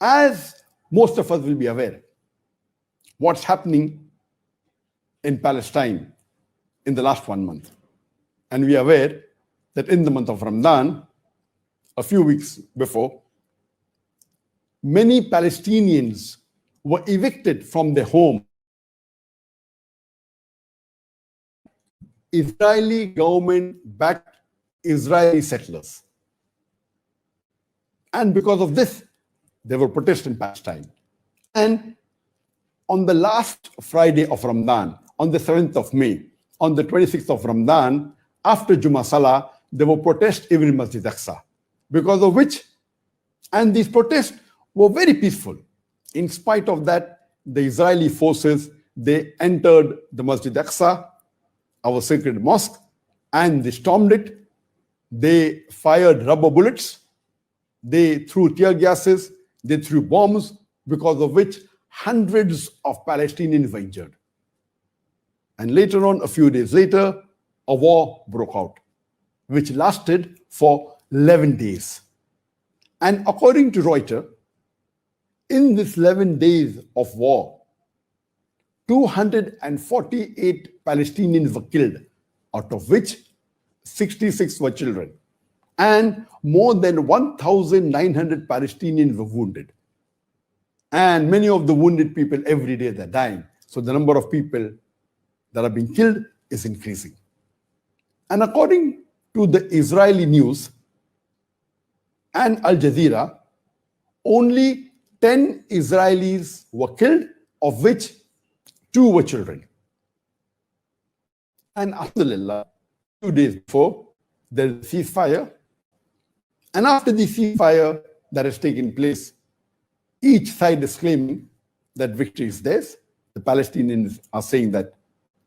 As most of us will be aware, what's happening in Palestine in the last 1 month. And we are aware that in the month of Ramadan, a few weeks before, many Palestinians were evicted from their home. Israeli government-backed Israeli settlers. And because of this, there were protests in Palestine. And on the last Friday of Ramadan, on the 7th of May, on the 26th of Ramadan, after Jummah Salah, there were protests even in Masjid Aqsa. Because of which, and these protests were very peaceful. In spite of that, the Israeli forces, they entered the Masjid Aqsa, our sacred mosque, and they stormed it. They fired rubber bullets. They threw tear gases. They threw bombs, because of which hundreds of Palestinians were injured. And later on, a few days later, a war broke out, which lasted for 11 days. And according to Reuters, in this 11 days of war, 248 Palestinians were killed, out of which 66 were children. And more than 1,900 Palestinians were wounded. And many of the wounded people, every day they're dying. So the number of people that are being killed is increasing. And according to the Israeli news and Al Jazeera, only 10 Israelis were killed, of which 2 were children. And alhamdulillah, 2 days before, there is a ceasefire. And after the ceasefire that has taken place, each side is claiming that victory is theirs. The Palestinians are saying that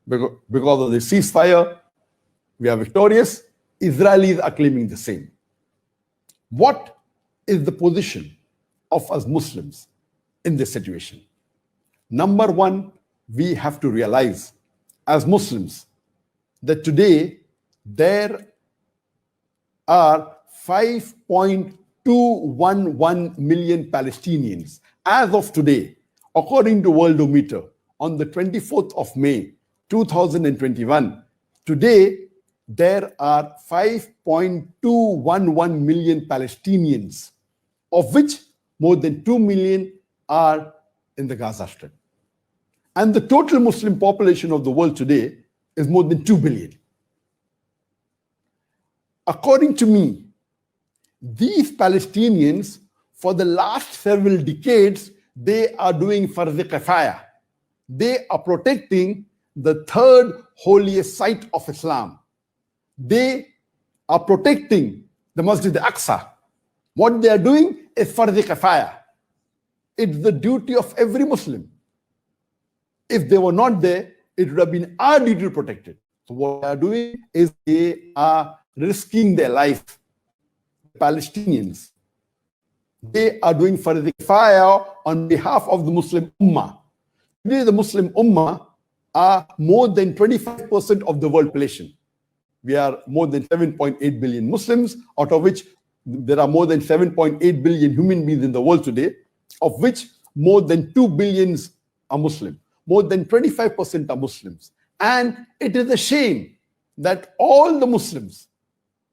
because of the ceasefire, we are victorious. Israelis are claiming the same. What is the position of us Muslims in this situation? Number one, we have to realize as Muslims that today there are 5.211 million Palestinians as of today, according to Worldometer, on the 24th of May 2021. Today there are 5.211 million Palestinians, of which more than 2 million are in the Gaza Strip. And the total Muslim population of the world today is more than 2 billion. According to me, these Palestinians, for the last several decades, they are doing fardh kifaya. They are protecting the third holiest site of Islam. They are protecting the Masjid Aqsa. What they are doing is fardh kifaya. It's the duty of every Muslim. If they were not there, it would have been our duty to protect it. So what they are doing is they are risking their life. Palestinians, they are doing fardh kifaya on behalf of the Muslim Ummah. Today, the Muslim Ummah are more than 25% of the world population. We are more than 7.8 billion Muslims, out of which there are more than 7.8 billion human beings in the world today, of which more than 2 billions are Muslim. More than 25% are Muslims. And it is a shame that all the Muslims,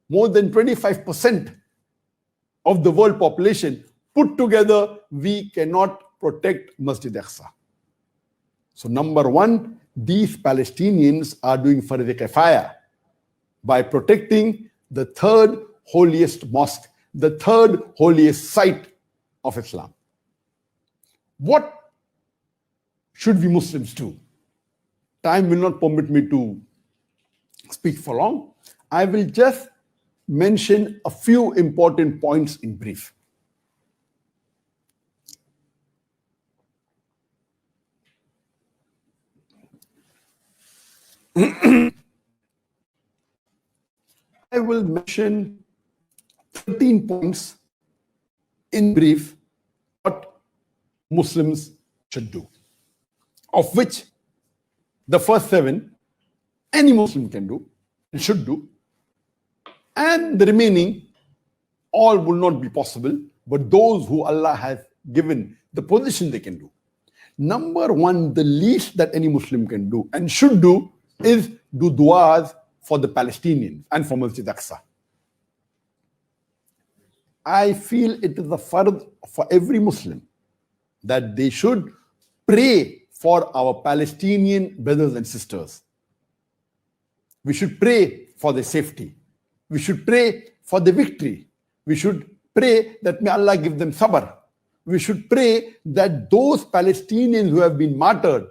more than 25% of the world population put together, we cannot protect Masjid Aqsa. So number one, these Palestinians are doing fardh kifaya by protecting the third holiest mosque, the third holiest site of Islam. What should we Muslims do? Time will not permit me to speak for long. I will just mention a few important points in brief. I will mention 13 points in brief what Muslims should do, of which the first 7 any Muslim can do and should do, and the remaining all will not be possible, but those who Allah has given the position they can do. Number one, the least that any Muslim can do and should do is do du'as for the Palestinians and for Masjid Aqsa. I feel it is a fard for every Muslim that they should pray for our Palestinian brothers and sisters. We should pray for their safety. We should pray for the victory. We should pray that may Allah give them sabr. We should pray that those Palestinians who have been martyred,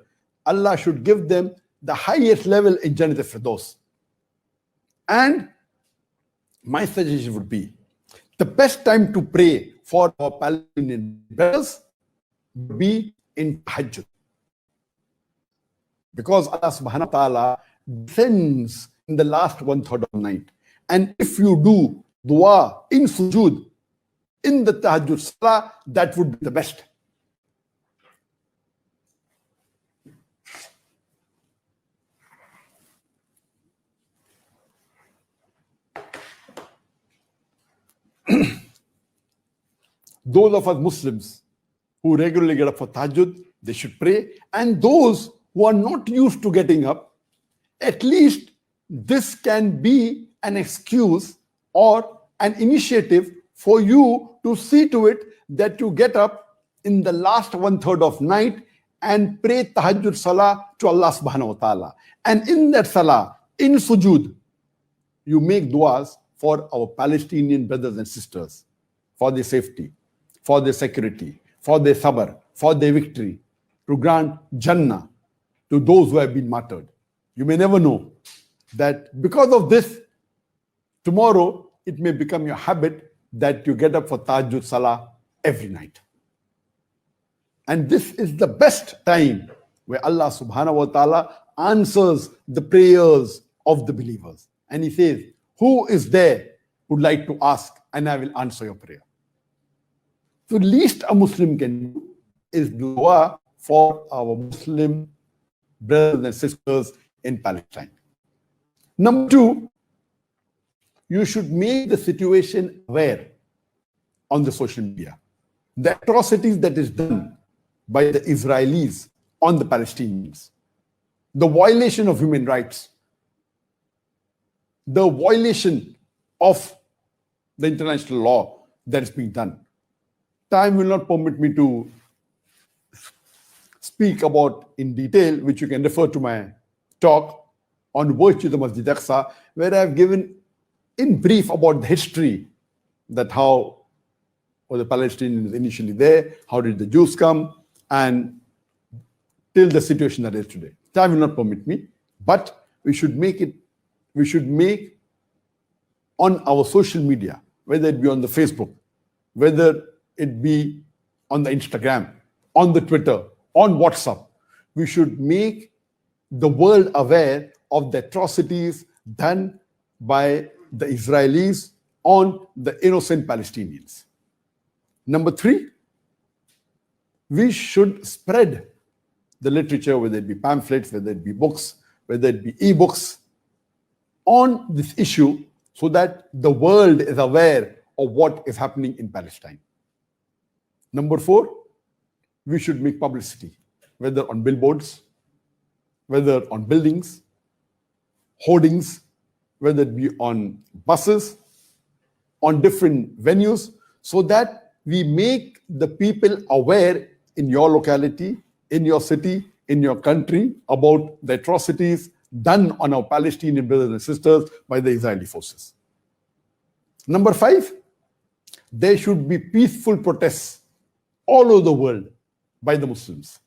Allah should give them the highest level in Jannat al-Firdaus. And my suggestion would be, the best time to pray for our Palestinian brothers would be in Tahajjud. Because Allah subhanahu wa ta'ala descends in the last 1/3 of the night. And if you do dua in sujood, in the Tahajjud salah, that would be the best. Those of us Muslims who regularly get up for Tahajjud, they should pray. And those who are not used to getting up, at least this can be an excuse or an initiative for you to see to it that you get up in the last 1/3 of night and pray Tahajjud Salah to Allah subhanahu wa ta'ala. And in that Salah, in sujood, you make du'as for our Palestinian brothers and sisters, for their safety, for their security, for their sabr, for their victory, to grant Jannah to those who have been martyred. You may never know that because of this, tomorrow it may become your habit that you get up for Tahajjud Salah every night. And this is the best time where Allah subhanahu wa ta'ala answers the prayers of the believers. And He says, who is there who would like to ask, and I will answer your prayer. So least a Muslim can do is dua for our Muslim brothers and sisters in Palestine. Number two, you should make the situation aware on the social media. The atrocities that is done by the Israelis on the Palestinians, the violation of human rights, the violation of the international law that is being done. Time will not permit me to speak about in detail, which you can refer to my talk on virtue of the Masjid Aqsa, where I have given in brief about the history, that how were the Palestinians initially there, how did the Jews come, and till the situation that is today. Time will not permit me, but we should make on our social media, whether it be on the Facebook, whether it be on the Instagram, on the Twitter, on WhatsApp, we should make the world aware of the atrocities done by the Israelis on the innocent Palestinians. Number three, we should spread the literature, whether it be pamphlets, whether it be books, whether it be e-books, on this issue so that the world is aware of what is happening in Palestine. Number four, we should make publicity, whether on billboards, whether on buildings, hoardings, whether it be on buses, on different venues, so that we make the people aware in your locality, in your city, in your country about the atrocities done on our Palestinian brothers and sisters by the Israeli forces. Number five, there should be peaceful protests all over the world by the Muslims.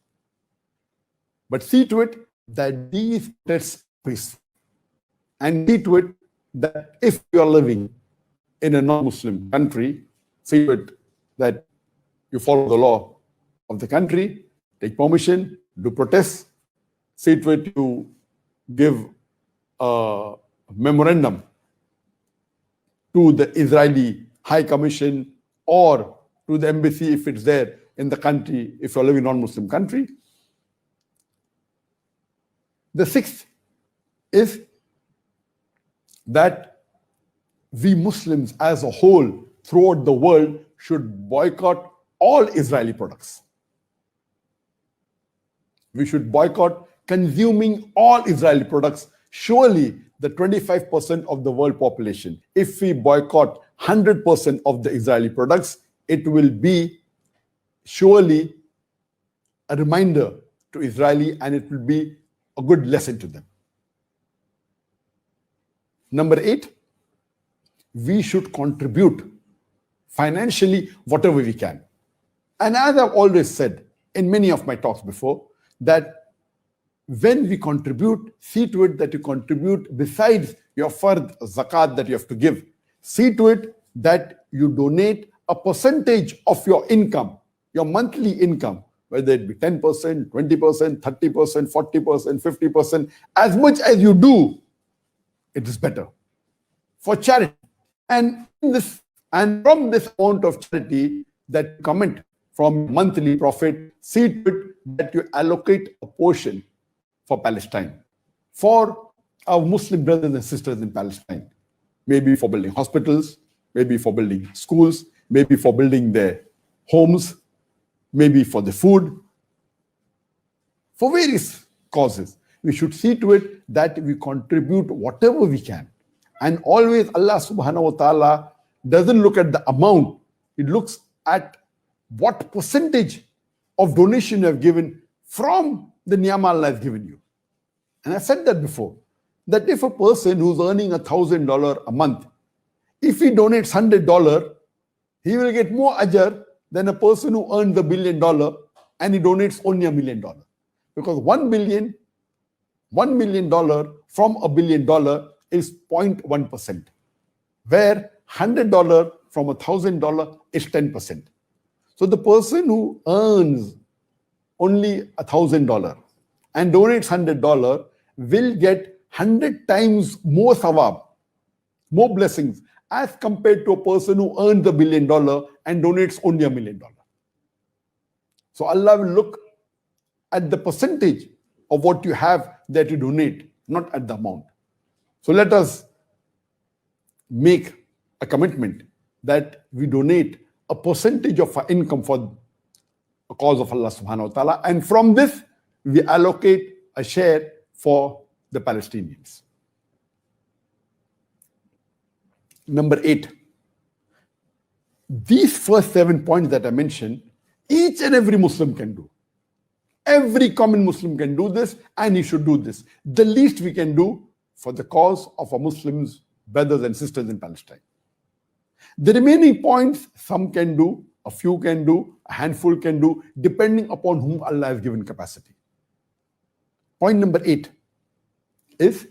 But see to it that these protests are peaceful. And see to it that if you are living in a non-Muslim country, see to it that you follow the law of the country, take permission, do protests, see to it you give a memorandum to the Israeli High Commission or to the embassy if it's there in the country, if you're living in a non-Muslim country. The sixth is that we Muslims as a whole throughout the world should boycott all Israeli products. We should boycott consuming all Israeli products. Surely the 25% of the world population, if we boycott 100% of the Israeli products, it will be surely a reminder to Israeli, and it will be a good lesson to them. Number 8, we should contribute financially whatever we can. And as I've always said in many of my talks before, that when we contribute, see to it that you contribute besides your fard, zakat that you have to give. See to it that you donate a percentage of your income, your monthly income, whether it be 10%, 20%, 30%, 40%, 50%, as much as you do, it is better for charity. And from this amount of charity that comment from monthly profit, see to it that you allocate a portion for Palestine, for our Muslim brothers and sisters in Palestine, maybe for building hospitals, maybe for building schools, maybe for building their homes, maybe for the food, for various causes. We should see to it that we contribute whatever we can. And always Allah subhanahu wa ta'ala doesn't look at the amount, it looks at what percentage of donation you have given from the ni'mah Allah has given you. And I said that before, that if a person who's earning $1,000 a month, if he donates $100, he will get more ajr than a person who earns $1 billion and he donates only $1 million. Because $1 million from $1 billion is 0.1%, where $100 from $1,000 is 10%. So the person who earns only $1,000 and donates $100 will get 100 times more thawab, more blessings, as compared to a person who earns $1 billion and donates only $1 million. So Allah will look at the percentage of what you have that you donate, not at the amount. So let us make a commitment that we donate a percentage of our income for a cause of Allah subhanahu wa ta'ala, and from this we allocate a share for the Palestinians. Number 8, these first 7 points that I mentioned, each and every Muslim can do. Every common Muslim can do this, and he should do this. The least we can do for the cause of our Muslims, brothers and sisters in Palestine. The remaining points, some can do, a few can do, a handful can do, depending upon whom Allah has given capacity. Point number 8 is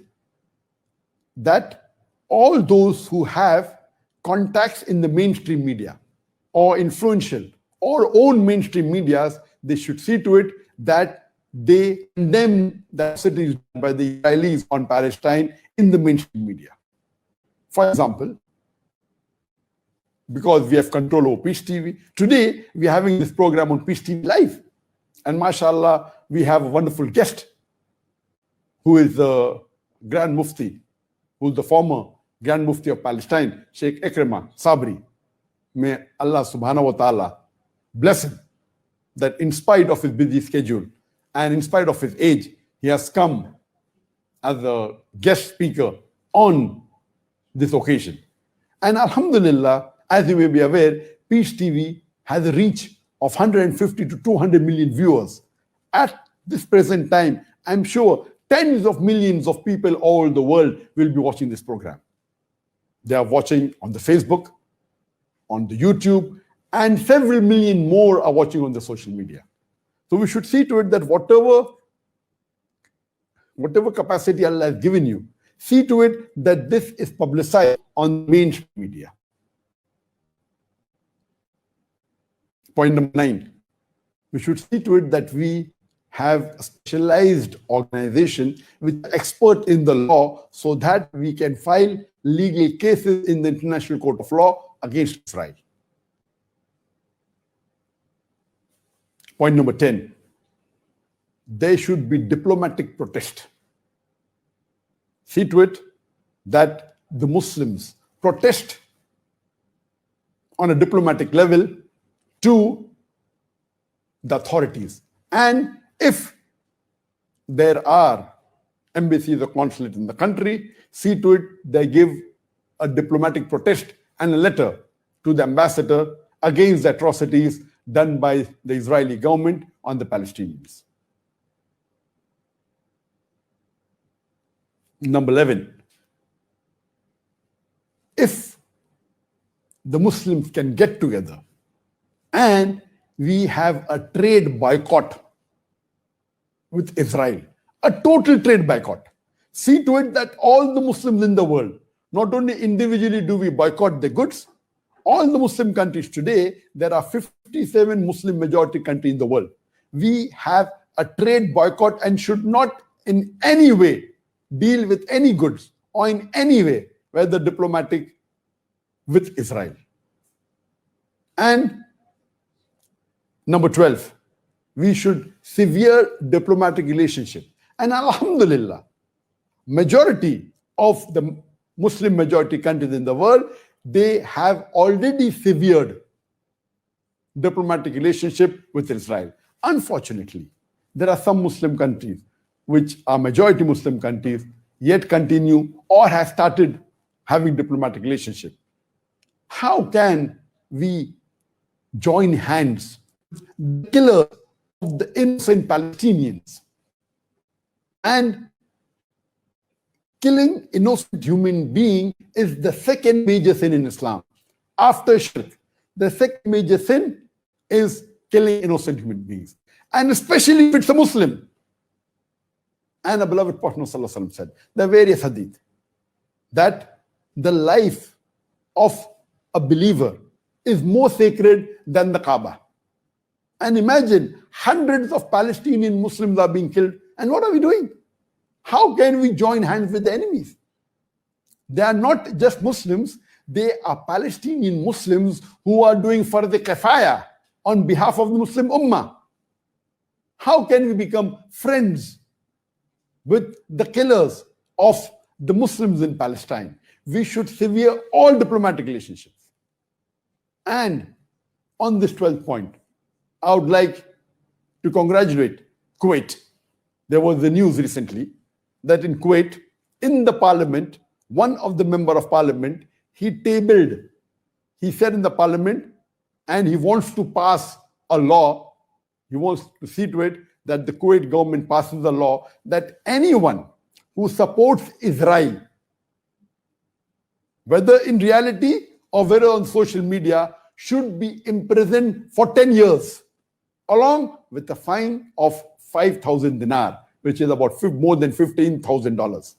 that all those who have contacts in the mainstream media or influential or own mainstream medias, they should see to it that they condemn the atrocities by the Israelis on Palestine in the mainstream media. For example, because we have control over Peace TV, today we are having this program on Peace TV Live. And mashallah, we have a wonderful guest who is the Grand Mufti, who is the former Grand Mufti of Palestine, Sheikh Ikrimah Sabri. May Allah subhanahu wa ta'ala bless him, that in spite of his busy schedule and in spite of his age, he has come as a guest speaker on this occasion. And alhamdulillah, as you may be aware, Peace TV has a reach of 150 to 200 million viewers. At this present time, I'm sure tens of millions of people all over the world will be watching this program. They are watching on the Facebook, on the YouTube, and several million more are watching on the social media. So we should see to it that whatever capacity Allah has given you, see to it that this is publicized on mainstream media. Point number 9, we should see to it that we have a specialized organization with expert in the law so that we can file legal cases in the International Court of Law against Israel. Point number 10, there should be diplomatic protest. See to it that the Muslims protest on a diplomatic level to the authorities. And if there are embassies or consulate in the country, see to it they give a diplomatic protest and a letter to the ambassador against the atrocities done by the Israeli government on the Palestinians. Number 11, if the Muslims can get together and we have a trade boycott with Israel, a total trade boycott, see to it that all the Muslims in the world, not only individually do we boycott the goods, all the Muslim countries today, there are 57 Muslim majority countries in the world. We have a trade boycott and should not in any way deal with any goods or in any way, whether diplomatic, with Israel. And number 12, we should severe diplomatic relationship. And alhamdulillah, majority of the Muslim majority countries in the world, they have already severed diplomatic relationship with Israel. Unfortunately, there are some Muslim countries which are majority Muslim countries yet continue or have started having diplomatic relationship. How can we join hands with the killer of the innocent Palestinians? And killing innocent human being is the second major sin in Islam. After shirk, the second major sin is killing innocent human beings. And especially if it's a Muslim. And the beloved Prophet ﷺ said, the various hadith, that the life of a believer is more sacred than the Kaaba. And imagine hundreds of Palestinian Muslims are being killed. And what are we doing? How can we join hands with the enemies? They are not just Muslims, they are Palestinian Muslims who are doing fard kifaya on behalf of the Muslim Ummah. How can we become friends with the killers of the Muslims in Palestine? We should sever all diplomatic relationships. And on this 12th point, I would like to congratulate Kuwait. There was the news recently that in Kuwait, in the parliament, one of the member of parliament, he said in the parliament, and he wants to pass a law, he wants to see to it that the Kuwait government passes a law that anyone who supports Israel, whether in reality or whether on social media, should be imprisoned for 10 years, along with a fine of 5,000 dinar, which is about more than $15,000.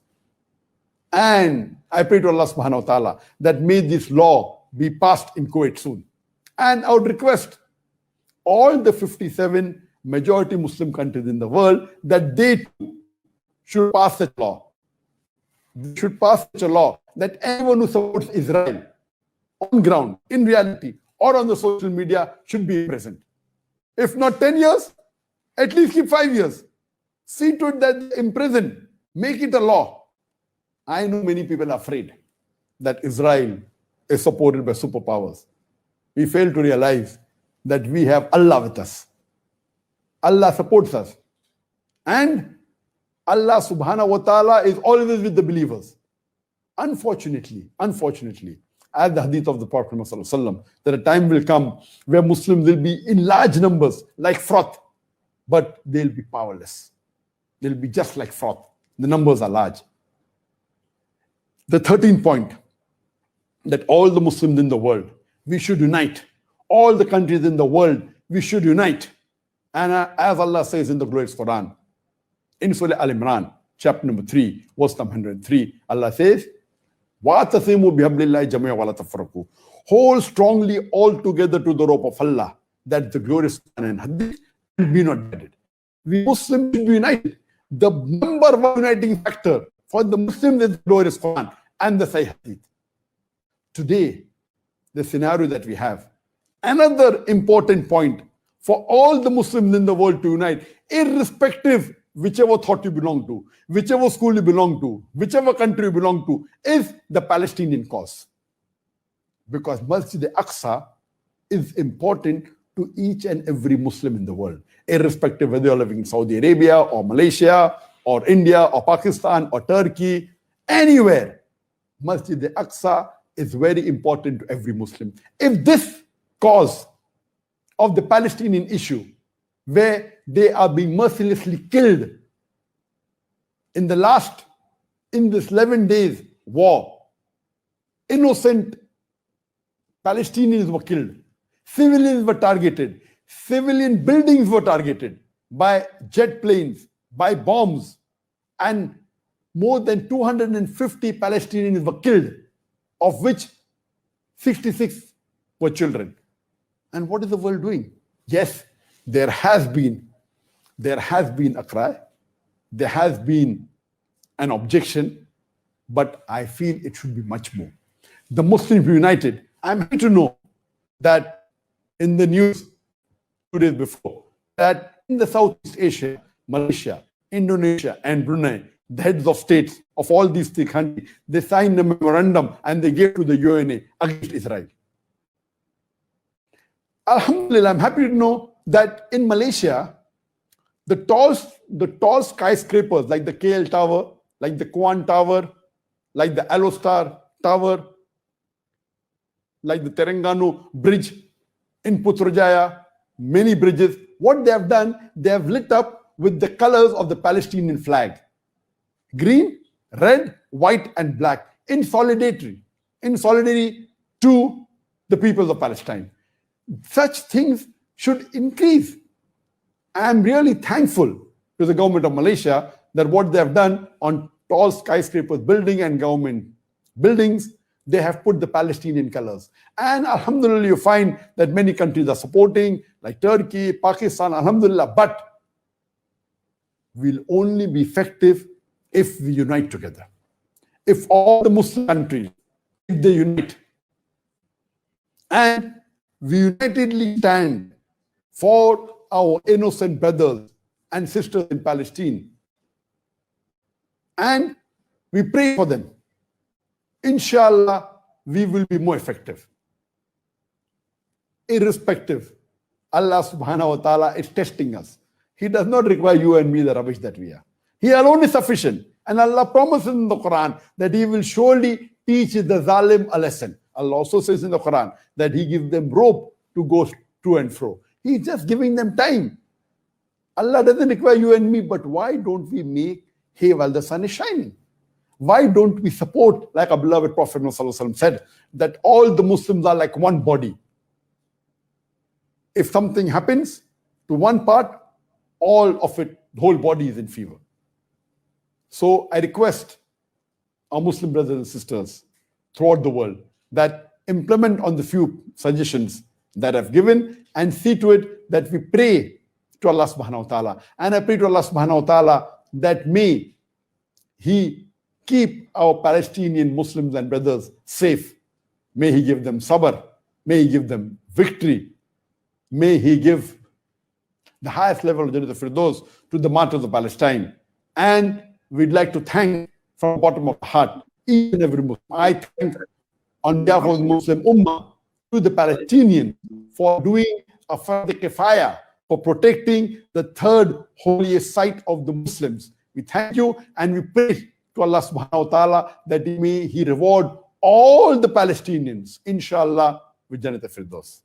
And I pray to Allah subhanahu wa ta'ala that may this law be passed in Kuwait soon. And I would request all the 57 majority Muslim countries in the world that they too should pass such law. They should pass such a law that anyone who supports Israel on ground, in reality, or on the social media should be present. If not 10 years, at least keep 5 years. See to it that imprison, make it a law. I know many people are afraid that Israel is supported by superpowers. We fail to realize that we have Allah with us. Allah supports us. And Allah subhanahu wa ta'ala is always with the believers. Unfortunately, as the hadith of the Prophet Muhammad ﷺ, that a time will come where Muslims will be in large numbers like froth, but they'll be powerless. They'll be just like froth. The numbers are large. The 13th point, that all the Muslims in the world, we should unite. All the countries in the world, we should unite. And as Allah says in the glorious Quran, in Surah Al-Imran, chapter number 3, verse number 103, Allah says, وَاعْتَصِمُوا بِحَبْلِ اللَّهِ جَمِيعًا وَلَا تَفَرَّقُوا. Hold strongly all together to the rope of Allah. That's the glorious Quran and Hadith. Be not divided. We Muslims should be united. The number one uniting factor for the Muslims is the glorious Quran and the Sahih Hadith. Today, the scenario that we have, another important point for all the Muslims in the world to unite, irrespective whichever thought you belong to, whichever school you belong to, whichever country you belong to, is the Palestinian cause. Because Masjid al-Aqsa is important to each and every Muslim in the world, irrespective whether you're living in Saudi Arabia or Malaysia or India or Pakistan or Turkey, anywhere. Masjid al-Aqsa is very important to every Muslim. If this cause of the Palestinian issue, where they are being mercilessly killed in this 11 days war, innocent Palestinians were killed, civilians were targeted, civilian buildings were targeted by jet planes, by bombs, and more than 250 Palestinians were killed, of which 66 were children. And what is the world doing? Yes, there has been a cry, there has been an objection, but I feel it should be much more. The Muslims united. I'm happy to know that in the news 2 days before, that in the Southeast Asia, Malaysia, Indonesia, and Brunei, the heads of states of all these 3 countries, they signed a memorandum and they gave to the UNA against Israel. Alhamdulillah, I'm happy to know that in Malaysia, the tall skyscrapers like the KL Tower, like the Kwan Tower, like the Alostar Tower, like the Terengganu Bridge in Putrajaya, many bridges, what they have done, they have lit up with the colors of the Palestinian flag. Green, red, white, and black, in solidarity to the people of Palestine. Such things should increase. I am really thankful to the government of Malaysia that what they have done on tall skyscrapers, building and government buildings, they have put the Palestinian colors. And alhamdulillah, you find that many countries are supporting, like Turkey, Pakistan, alhamdulillah, but we'll only be effective if we unite together. If all the Muslim countries, if they unite, and we unitedly stand for our innocent brothers and sisters in Palestine, and we pray for them, inshallah, we will be more effective. Irrespective, Allah subhanahu wa ta'ala is testing us. He does not require you and me the rubbish that we are. He alone is sufficient. And Allah promises in the Quran that He will surely teach the zalim a lesson. Allah also says in the Quran that He gives them rope to go to and fro. He's just giving them time. Allah doesn't require you and me, but why don't we make hay while the sun is shining? Why don't we support, like our beloved Prophet Muhammad said, that all the Muslims are like one body. If something happens to one part, all of it, the whole body is in fever. So I request our Muslim brothers and sisters throughout the world that implement on the few suggestions that I've given and see to it that we pray to Allah subhanahu wa ta'ala. And I pray to Allah subhanahu wa ta'ala that may He keep our Palestinian Muslims and brothers safe. May He give them sabr. May He give them victory. May He give the highest level of Jannat al-Firdaus to the martyrs of Palestine. And we'd like to thank from the bottom of our heart each and every Muslim. I thank on behalf of the Muslim Ummah to the Palestinians for doing a farz kifaya, for protecting the third holiest site of the Muslims. We thank you and we pray to Allah subhanahu wa ta'ala that may He reward all the Palestinians, inshallah, with Jannat al-Firdaus.